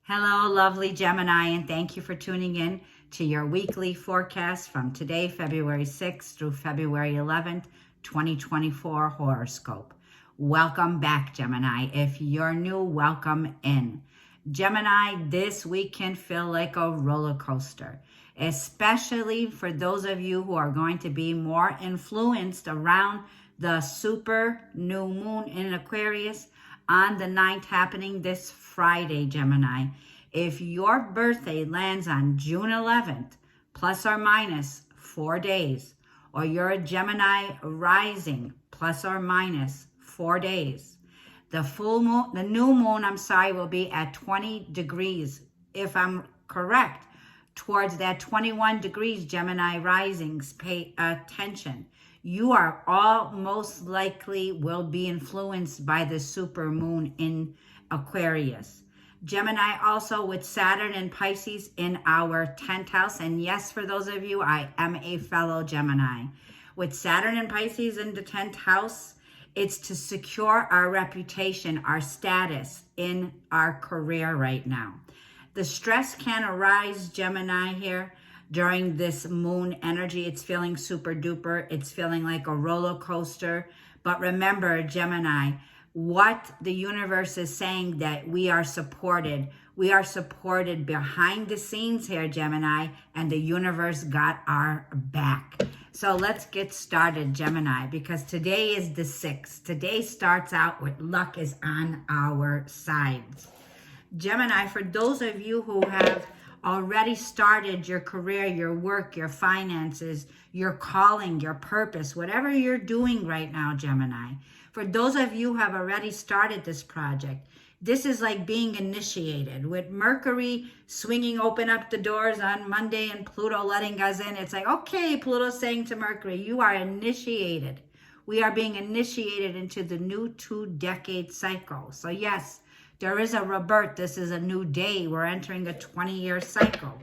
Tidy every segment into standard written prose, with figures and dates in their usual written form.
Hello, lovely Gemini, and thank you for tuning in to your weekly forecast from today, February 6th through February 11th, 2024 horoscope. Welcome back, Gemini. If you're new, welcome in. Gemini, this week can feel like a roller coaster, especially for those of you who are going to be more influenced around the super new moon in Aquarius on the 9th, happening this Friday, Gemini. If your birthday lands on June 11th, plus or minus 4 days, or you're a Gemini rising, plus or minus 4 days, the new moon, will be at 20 degrees, if I'm correct, towards that 21 degrees, Gemini risings. Pay attention. You are all most likely will be influenced by the super moon in Aquarius. Gemini also with Saturn and Pisces in our 10th house. And yes, for those of you, I am a fellow Gemini. With Saturn and Pisces in the 10th house, it's to secure our reputation, our status in our career right now. The stress can arise, Gemini, here during this moon energy. It's feeling super duper. It's feeling like a roller coaster. But remember, Gemini, what the universe is saying, that we are supported. We are supported behind the scenes here, Gemini, and the universe got our back. So let's get started, Gemini, because today is the 6th. Today starts out with luck is on our sides. Gemini, for those of you who have already started your career, your work, your finances, your calling, your purpose, whatever you're doing right now, Gemini, for those of you who have already started this project, this is like being initiated. With Mercury swinging open up the doors on Monday and Pluto letting us in, it's like, okay, Pluto's saying to Mercury, you are initiated. We are being initiated into the new 2-decade cycle. So yes, there is a rebirth. This is a new day. We're entering a 20-year cycle.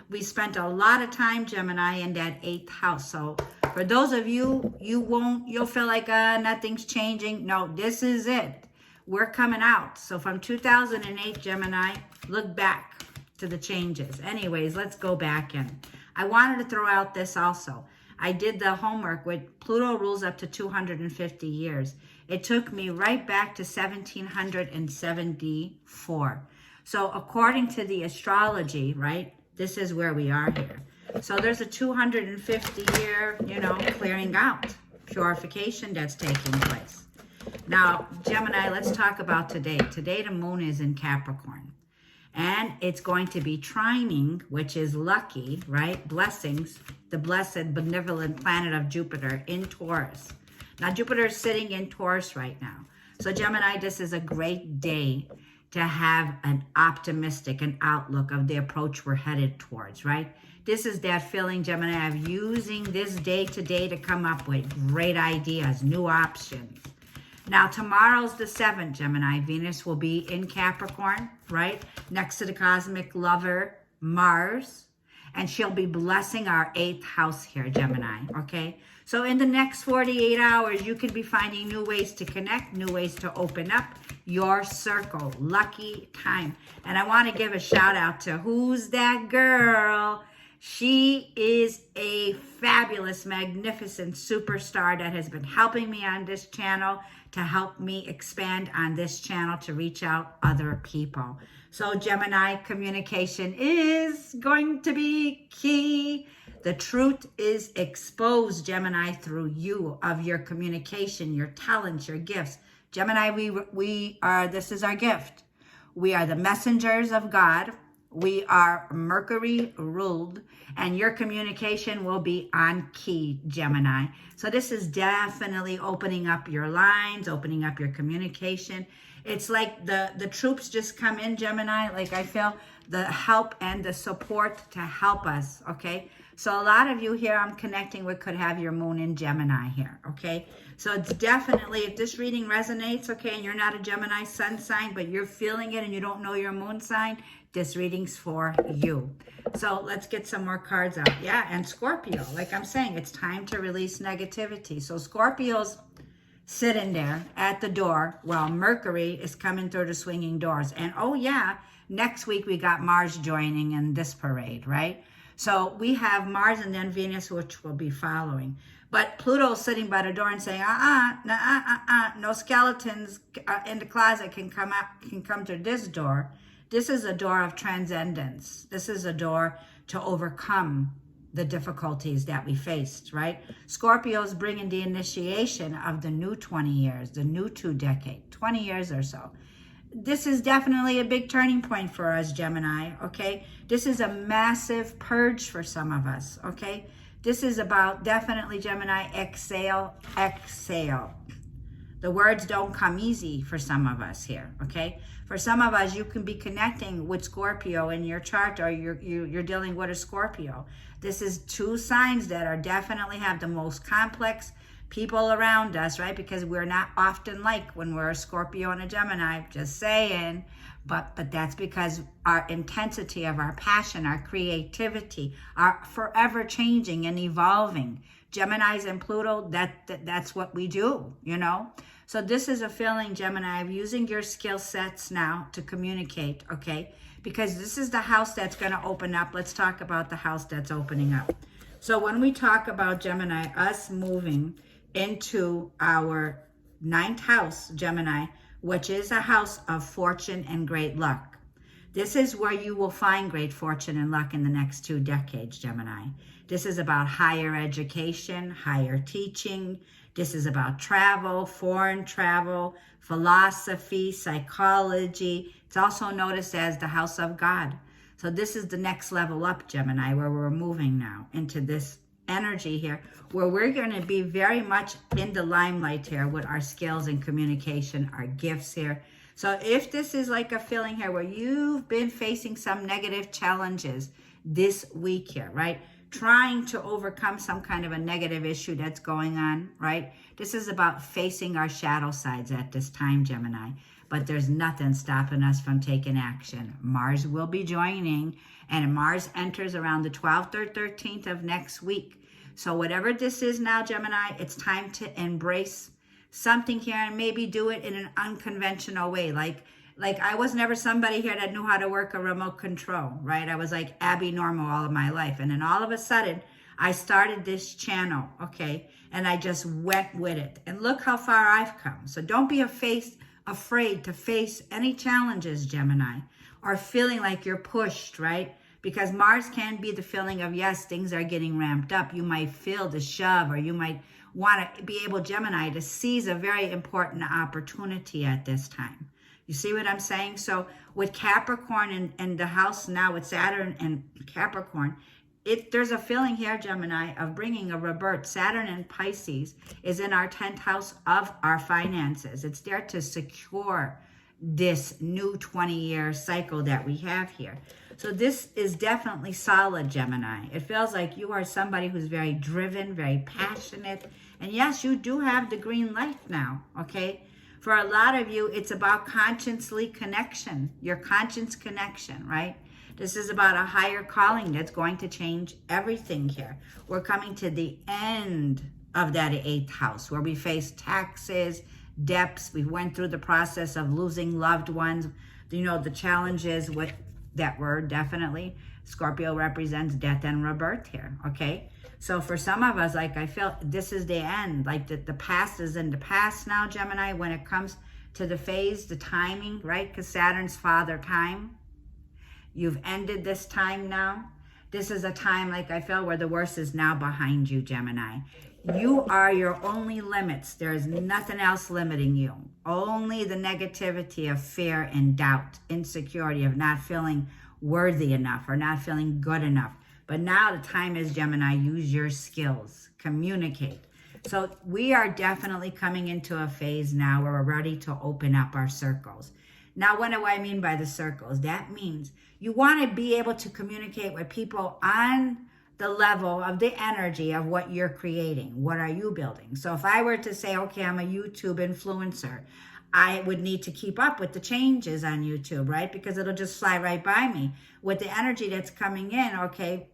We spent a lot of time, Gemini, in that 8th house. So for those of you, you'll feel like nothing's changing. No, this is it. We're coming out. So from 2008, Gemini, look back to the changes. Anyways, let's go back in. I wanted to throw out this also. I did the homework with Pluto rules up to 250 years. It took me right back to 1774. So according to the astrology, right, this is where we are here. So there's a 250-year, clearing out, purification that's taking place. Now, Gemini, let's talk about today. Today, the moon is in Capricorn. And it's going to be trining, which is lucky, right? Blessings, the blessed, benevolent planet of Jupiter in Taurus. Now, Jupiter is sitting in Taurus right now. So, Gemini, this is a great day to have an outlook of the approach we're headed towards, right? This is that feeling, Gemini, of using this day to come up with great ideas, new options. Now, tomorrow's the 7th, Gemini. Venus will be in Capricorn, right? Next to the cosmic lover, Mars. And she'll be blessing our 8th house here, Gemini, okay? So in the next 48 hours, you can be finding new ways to connect, new ways to open up your circle. Lucky time. And I want to give a shout out to who's that girl? She is a fabulous, magnificent superstar that has been helping me on this channel to help me expand on this channel to reach out other people. So Gemini, communication is going to be key. The truth is exposed, Gemini, through you, of your communication, your talents, your gifts. Gemini, this is our gift. We are the messengers of God. We are Mercury ruled, and your communication will be on key, Gemini. So this is definitely opening up your lines, opening up your communication. It's like the troops just come in, Gemini. Like I feel the help and the support to help us, okay? So a lot of you here I'm connecting with could have your moon in Gemini here, okay? So it's definitely, if this reading resonates, okay, and you're not a Gemini sun sign, but you're feeling it and you don't know your moon sign, this reading's for you. So let's get some more cards out. Yeah, and Scorpio, like I'm saying, it's time to release negativity. So Scorpios, sitting there at the door while Mercury is coming through the swinging doors. And oh yeah, next week we got Mars joining in this parade, right? So we have Mars and then Venus, which will be following. But Pluto's sitting by the door and saying, no skeletons in the closet can come through this door. This is a door of transcendence. This is a door to overcome the difficulties that we faced, right? Scorpio's bringing the initiation of the new 20 years, the new 2 decade, 20 years or so. This is definitely a big turning point for us, Gemini, okay? This is a massive purge for some of us, okay? This is about definitely, Gemini, exhale, exhale. The words don't come easy for some of us here, okay? For some of us, you can be connecting with Scorpio in your chart, or you're dealing with a Scorpio. This is 2 signs that are definitely have the most complex people around us, right? Because we're not often like when we're a Scorpio and a Gemini, just saying. But that's because our intensity of our passion, our creativity, are forever changing and evolving. Geminis and Pluto, that's what we do, you know? So this is a feeling, Gemini, of using your skill sets now to communicate, okay? Because this is the house that's going to open up. Let's talk about the house that's opening up. So when we talk about Gemini, us moving into our 9th house, Gemini, which is a house of fortune and great luck. This is where you will find great fortune and luck in the next 2 decades, Gemini. This is about higher education, higher teaching. This is about travel, foreign travel, philosophy, psychology. It's also noticed as the house of God. So this is the next level up, Gemini, where we're moving now into this energy here, where we're going to be very much in the limelight here with our skills and communication, our gifts here. So if this is like a feeling here where you've been facing some negative challenges this week here, right? Trying to overcome some kind of a negative issue that's going on, right? This is about facing our shadow sides at this time, Gemini. But there's nothing stopping us from taking action. Mars will be joining, and Mars enters around the 12th or 13th of next week. So whatever this is now, Gemini, it's time to embrace something here and maybe do it in an unconventional way. Like I was never somebody here that knew how to work a remote control, right? I was like Abby Normal all of my life. And then all of a sudden, I started this channel, okay? And I just went with it. And look how far I've come. So don't be afraid to face any challenges, Gemini, or feeling like you're pushed, right? Because Mars can be the feeling of, yes, things are getting ramped up. You might feel the shove, or you might want to be able, Gemini, to seize a very important opportunity at this time. You see what I'm saying? So with Capricorn and the house now with Saturn and Capricorn, there's a feeling here, Gemini, of bringing a rebirth. Saturn and Pisces is in our 10th house of our finances. It's there to secure this new 20-year cycle that we have here. So this is definitely solid, Gemini. It feels like you are somebody who's very driven, very passionate. And yes, you do have the green light now, okay? For a lot of you, it's about consciously connection, your conscience connection, right? This is about a higher calling that's going to change everything here. We're coming to the end of that 8th house where we face taxes, debts. We went through the process of losing loved ones. You know, the challenges with that were definitely, Scorpio represents death and rebirth here, okay? So for some of us, like I feel this is the end, like the past is in the past now, Gemini, when it comes to the phase, the timing, right? Because Saturn's father time. You've ended this time now. This is a time, like I feel, where the worst is now behind you, Gemini. You are your only limits. There is nothing else limiting you. Only the negativity of fear and doubt, insecurity of not feeling worthy enough or not feeling good enough. But now the time is, Gemini, use your skills, communicate. So we are definitely coming into a phase now where we're ready to open up our circles. Now, what do I mean by the circles? That means you want to be able to communicate with people on the level of the energy of what you're creating. What are you building? So if I were to say, okay, I'm a YouTube influencer, I would need to keep up with the changes on YouTube, right? Because it'll just fly right by me. With the energy that's coming in, okay,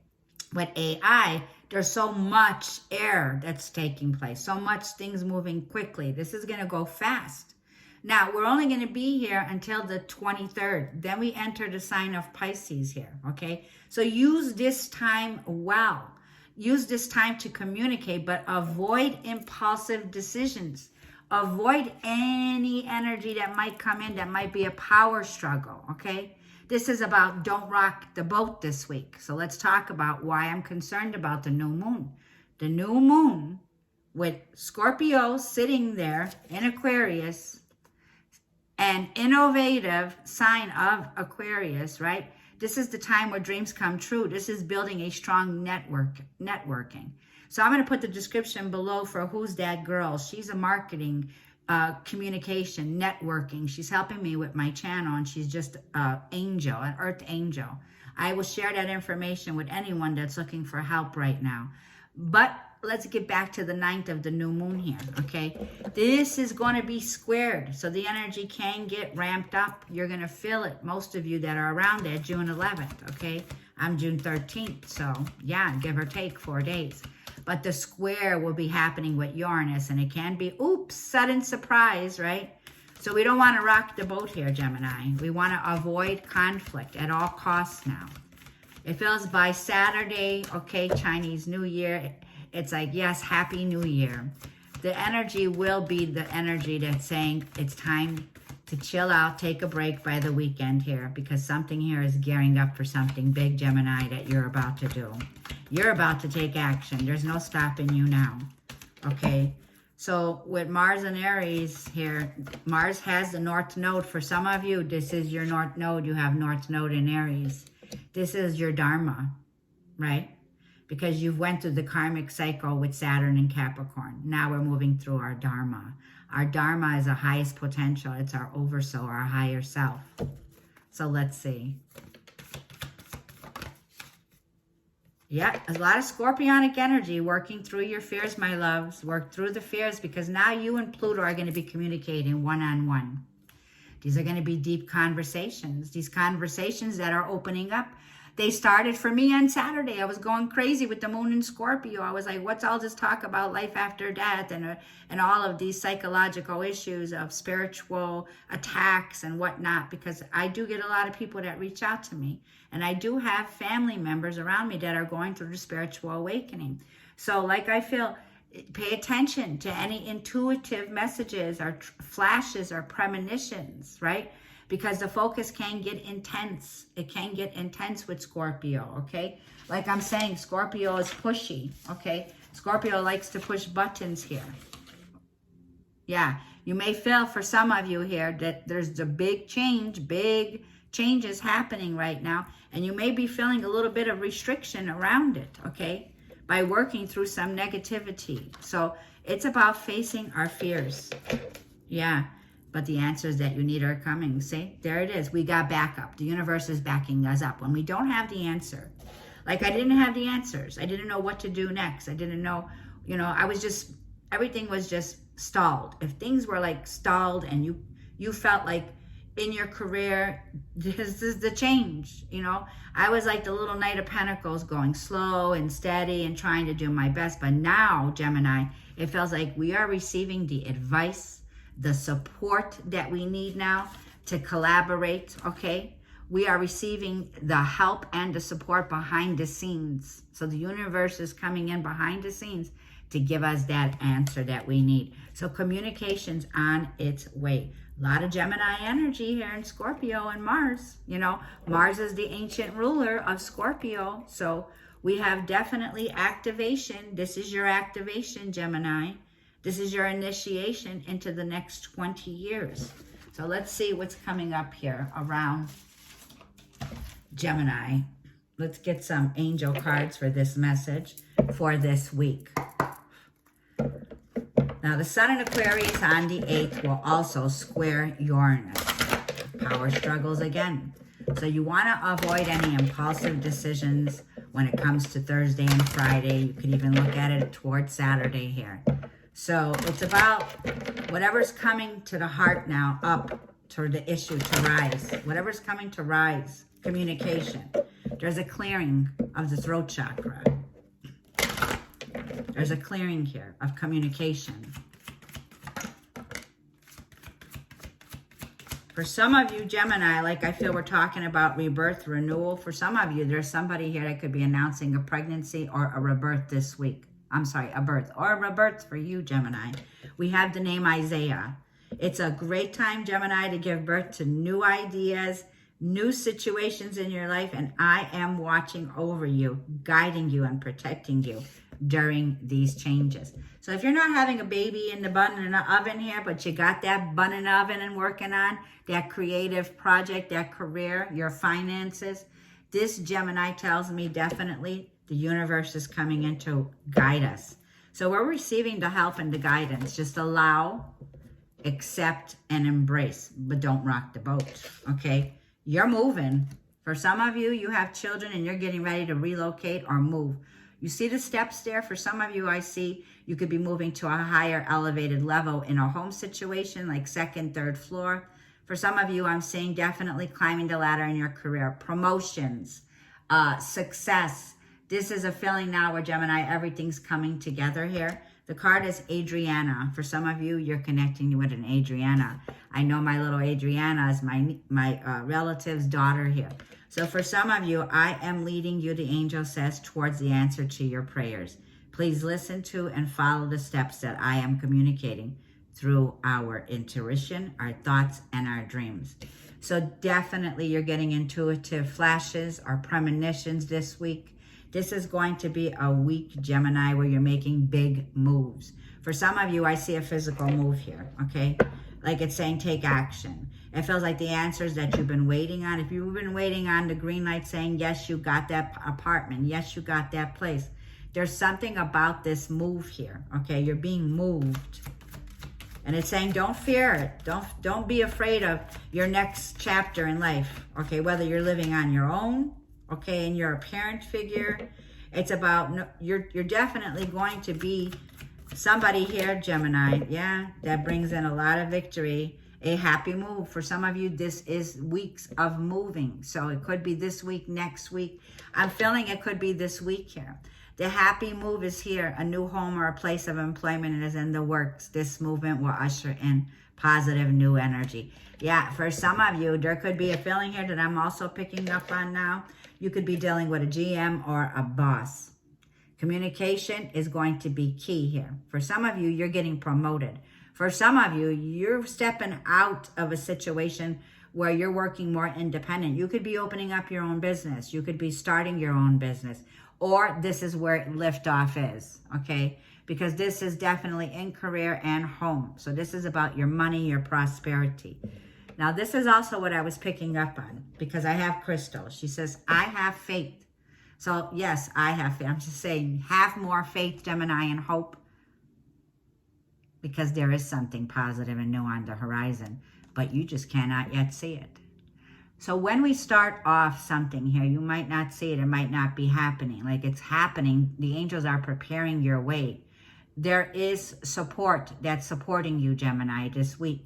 with AI, There's so much air that's taking place, so much things moving quickly. This is going to go fast. Now, we're only going to be here until the 23rd. Then we enter the sign of Pisces here, okay? So use this time well. Use this time to communicate, but avoid impulsive decisions. Avoid any energy that might come in that might be a power struggle, okay? This is about don't rock the boat this week. So let's talk about why I'm concerned about the new moon. The new moon with Scorpio sitting there in Aquarius, an innovative sign of Aquarius, right? This is the time where dreams come true. This is building a strong networking. So I'm going to put the description below for Who's That Girl. She's a marketing, communication, networking. She's helping me with my channel, and she's just an angel, an earth angel. I will share that information with anyone that's looking for help right now. But let's get back to the 9th of the new moon here, okay? This is going to be squared, so the energy can get ramped up. You're going to feel it, most of you that are around there, June 11th, okay? I'm June 13th, so yeah, give or take 4 days. But the square will be happening with Uranus, and it can be, oops, sudden surprise, right? So we don't want to rock the boat here, Gemini. We want to avoid conflict at all costs now. It feels by Saturday, okay, Chinese New Year, it's like, yes, Happy New Year. The energy will be the energy that's saying it's time to chill out, take a break by the weekend here, because something here is gearing up for something big, Gemini, that you're about to do. You're about to take action. There's no stopping you now, okay? So with Mars and Aries here, Mars has the North Node. For some of you, this is your North Node. You have North Node in Aries. This is your Dharma, right? Because you've went through the karmic cycle with Saturn and Capricorn. Now we're moving through our Dharma. Our Dharma is our highest potential. It's our oversoul, our higher self. So let's see. Yeah, a lot of scorpionic energy working through your fears, my loves. Work through the fears, because now you and Pluto are going to be communicating one-on-one. These are going to be deep conversations. These conversations that are opening up. They started for me on Saturday. I was going crazy with the moon in Scorpio. I was like, what's all this talk about life after death and all of these psychological issues of spiritual attacks and whatnot? Because I do get a lot of people that reach out to me. And I do have family members around me that are going through the spiritual awakening. So like I feel, pay attention to any intuitive messages or flashes or premonitions, right? Because the focus can get intense. It can get intense with Scorpio, okay? Like I'm saying, Scorpio is pushy, okay? Scorpio likes to push buttons here. Yeah, you may feel for some of you here that there's a big changes happening right now, and you may be feeling a little bit of restriction around it, okay? By working through some negativity. So it's about facing our fears. Yeah. But the answers that you need are coming. See, there it is. We got backup. The universe is backing us up. When we don't have the answer, like I didn't have the answers. I didn't know what to do next. I didn't know, I was just, everything was just stalled. If things were like stalled and you felt like in your career, this is the change, I was like the little Knight of Pentacles, going slow and steady and trying to do my best. But now, Gemini, it feels like we are receiving the advice, the support that we need now to collaborate, okay? We are receiving the help and the support behind the scenes. So the universe is coming in behind the scenes to give us that answer that we need. So communication's on its way. A lot of Gemini energy here in Scorpio and Mars. Mars is the ancient ruler of Scorpio. So we have definitely activation. This is your activation, Gemini. This is your initiation into the next 20 years. So let's see what's coming up here around Gemini. Let's get some angel cards for this message for this week. Now, the Sun in Aquarius on the 8th will also square Uranus. Power struggles again. So you want to avoid any impulsive decisions when it comes to Thursday and Friday. You could even look at it towards Saturday here. So it's about whatever's coming to the heart now, up to the issue to rise. Whatever's coming to rise, communication. There's a clearing of the throat chakra. There's a clearing here of communication. For some of you, Gemini, like I feel we're talking about rebirth, renewal. For some of you, there's somebody here that could be announcing a pregnancy or a rebirth this week. I'm sorry, a birth or a rebirth for you, Gemini. We have the name Isaiah. It's a great time, Gemini, to give birth to new ideas, new situations in your life, and I am watching over you, guiding you and protecting you during these changes. So if you're not having a baby in the bun in the oven here, but you got that bun in the oven and working on that creative project, that career, your finances, this Gemini tells me definitely the universe is coming in to guide us. So we're receiving the help and the guidance. Just allow, accept, and embrace, but don't rock the boat, okay? You're moving. For some of you, you have children and you're getting ready to relocate or move. You see the steps there? For some of you, I see you could be moving to a higher elevated level in a home situation, like second, third floor. For some of you, I'm seeing definitely climbing the ladder in your career, promotions, success. This is a feeling now where Gemini, everything's coming together here. The card is Adriana. For some of you, you're connecting with an Adriana. I know my little Adriana is my relative's daughter here. So for some of you, I am leading you, the angel says, towards the answer to your prayers. Please listen to and follow the steps that I am communicating through our intuition, our thoughts, and our dreams. So definitely you're getting intuitive flashes or premonitions this week. This is going to be a week, Gemini, where you're making big moves. For some of you, I see a physical move here, okay? Like it's saying take action. It feels like the answers that you've been waiting on. If you've been waiting on the green light saying, yes, you got that apartment. Yes, you got that place. There's something about this move here, okay? You're being moved. And it's saying don't fear it. Don't be afraid of your next chapter in life, okay? Whether you're living on your own, okay, and you're a parent figure. It's about, you're definitely going to be somebody here, Gemini, yeah, that brings in a lot of victory, a happy move. For some of you, this is weeks of moving. So it could be this week, next week. I'm feeling it could be this week here. The happy move is here. A new home or a place of employment is in the works. This movement will usher in positive new energy. Yeah, for some of you, there could be a feeling here that I'm also picking up on now. You could be dealing with a GM or a boss. Communication is going to be key here. For some of you, you're getting promoted. For some of you, you're stepping out of a situation where you're working more independent. You could be opening up your own business. You could be starting your own business. Or this is where liftoff is, okay? Because this is definitely in career and home. So this is about your money, your prosperity. Now, this is also what I was picking up on because I have Crystal. She says, I have faith. So, yes, I have faith. I'm just saying, have more faith, Gemini, and hope because there is something positive and new on the horizon, but you just cannot yet see it. So when we start off something here, you might not see it. It might not be happening. Like it's happening. The angels are preparing your way. There is support that's supporting you, Gemini, this week.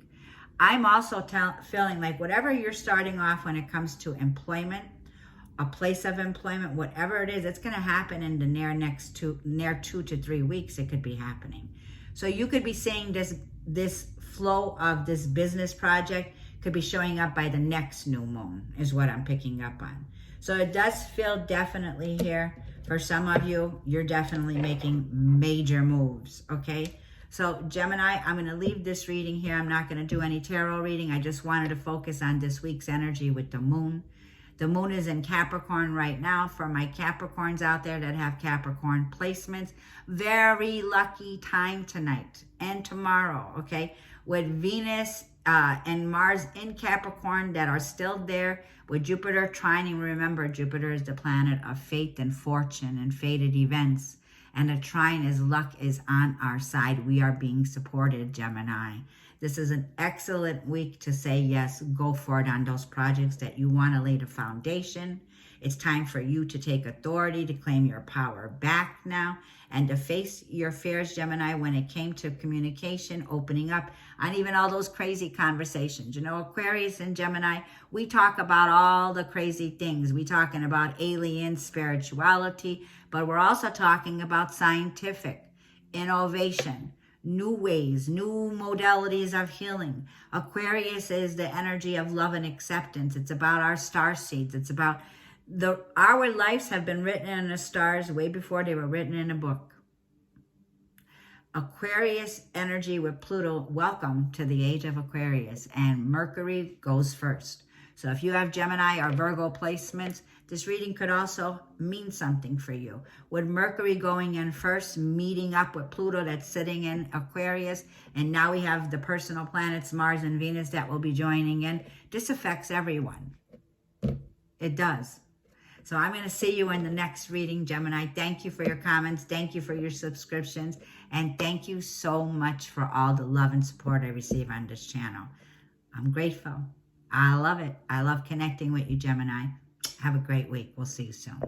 I'm also feeling like whatever you're starting off when it comes to employment, a place of employment, whatever it is, it's going to happen in the near 2 to 3 weeks. It could be happening. So you could be seeing this flow of this business project could be showing up by the next new moon is what I'm picking up on. So it does feel definitely here. For some of you, you're definitely making major moves, okay? So Gemini, I'm going to leave this reading here. I'm not going to do any tarot reading. I just wanted to focus on this week's energy with the moon. The moon is in Capricorn right now. For my Capricorns out there that have Capricorn placements, very lucky time tonight and tomorrow, okay? With Venus and Mars in Capricorn that are still there, with Jupiter trining. Remember, Jupiter is the planet of fate and fortune and fated events. And the trine is luck is on our side. We are being supported, Gemini. This is an excellent week to say yes, go for it on those projects that you want to lay the foundation. It's time for you to take authority, to claim your power back now, and to face your fears, Gemini, when it came to communication, opening up, and even all those crazy conversations. You know, Aquarius and Gemini, we talk about all the crazy things. We're talking about alien spirituality, but we're also talking about scientific. innovation, new ways, new modalities of healing. Aquarius is the energy of love and acceptance. It's about our star seeds. It's about our lives have been written in the stars way before they were written in a book. Aquarius energy with Pluto, welcome to the age of Aquarius, and Mercury goes first. So if you have Gemini or Virgo placements, this reading could also mean something for you. With Mercury going in first, meeting up with Pluto that's sitting in Aquarius, and now we have the personal planets Mars and Venus that will be joining in. This affects everyone. It does. So I'm going to see you in the next reading, Gemini. Thank you for your comments. Thank you for your subscriptions. And thank you so much for all the love and support I receive on this channel. I'm grateful. I love it. I love connecting with you, Gemini. Have a great week. We'll see you soon.